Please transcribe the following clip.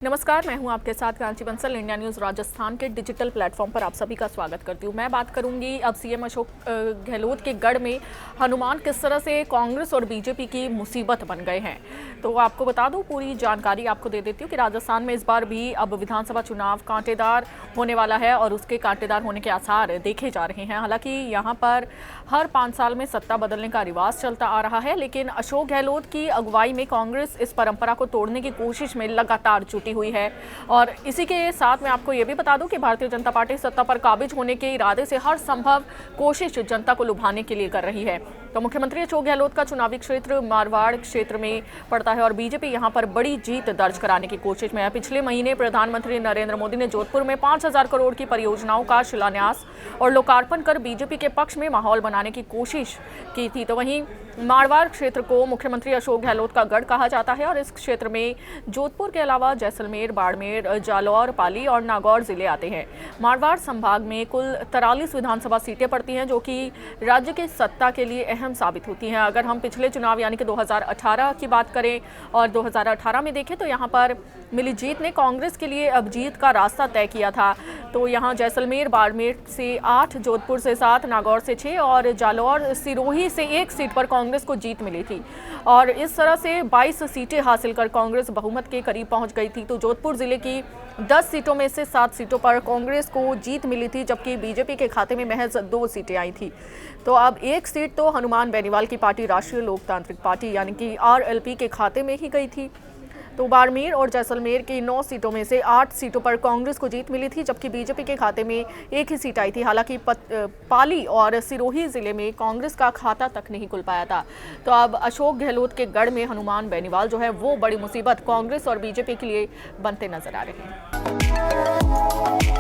नमस्कार, मैं हूं आपके साथ कांची बंसल। इंडिया न्यूज़ राजस्थान के डिजिटल प्लेटफॉर्म पर आप सभी का स्वागत करती हूं। मैं बात करूंगी अब सीएम अशोक गहलोत के गढ़ में हनुमान किस तरह से कांग्रेस और बीजेपी की मुसीबत बन गए हैं। तो आपको बता दूं, पूरी जानकारी आपको दे देती हूं कि राजस्थान में इस बार भी अब विधानसभा चुनाव कांटेदार होने वाला है और उसके कांटेदार होने के आसार देखे जा रहे हैं। हालांकि यहाँ पर हर 5 साल में सत्ता बदलने का रिवाज चलता आ रहा है, लेकिन अशोक गहलोत की अगुवाई में कांग्रेस इस परंपरा को तोड़ने की कोशिश में लगातार जुटी हुई है। और इसी के साथ मैं आपको ये भी बता दूं कि भारतीय जनता पार्टी सत्ता पर काबिज होने के इरादे से हर संभव कोशिश जनता को लुभाने के लिए कर रही है। तो मुख्यमंत्री अशोक गहलोत का चुनावी क्षेत्र मारवाड़ क्षेत्र में पड़ता है और बीजेपी यहां पर बड़ी जीत दर्ज कराने की कोशिश में है। पिछले महीने प्रधानमंत्री नरेंद्र मोदी ने जोधपुर में 5,000 करोड़ की परियोजनाओं का शिलान्यास और लोकार्पण कर बीजेपी के पक्ष में माहौल बनाने की कोशिश की थी। तो वहीं मारवाड़ क्षेत्र को मुख्यमंत्री अशोक गहलोत का गढ़ कहा जाता है और इस क्षेत्र में जोधपुर के अलावा जैसलमेर, बाड़मेर, जालौर, पाली और नागौर जिले आते हैं। मारवाड़ संभाग में कुल 43 विधानसभा सीटें पड़ती हैं, जो कि राज्य की सत्ता के लिए अहम साबित होती हैं। अगर हम पिछले चुनाव यानी कि 2018 की बात करें और 2018 में देखें तो यहाँ पर मिली जीत ने कांग्रेस के लिए अब जीत का रास्ता तय किया था। तो यहाँ जैसलमेर, बाड़मेर से 8, जोधपुर से 7, नागौर से 6 और जालौर, सिरोही से 1 सीट पर कांग्रेस को जीत मिली थी। और इस तरह से 22 सीटें हासिल कर कांग्रेस बहुमत के करीब पहुंच गई थी। तो जोधपुर जिले की 10 सीटों में से 7 सीटों पर कांग्रेस को जीत मिली थी, जबकि बीजेपी के खाते में महज 2 सीटें आई थी। तो अब 1 सीट तो हनुमान बेनीवाल की पार्टी राष्ट्रीय लोकतांत्रिक पार्टी यानी कि आरएलपी के खाते में ही गई थी। तो बाड़मेर और जैसलमेर की 9 सीटों में से 8 सीटों पर कांग्रेस को जीत मिली थी, जबकि बीजेपी के खाते में 1 ही सीट आई थी। हालांकि पाली और सिरोही जिले में कांग्रेस का खाता तक नहीं खुल पाया था। तो अब अशोक गहलोत के गढ़ में हनुमान बेनीवाल जो है वो बड़ी मुसीबत कांग्रेस और बीजेपी के लिए बनते नजर आ रहे हैं।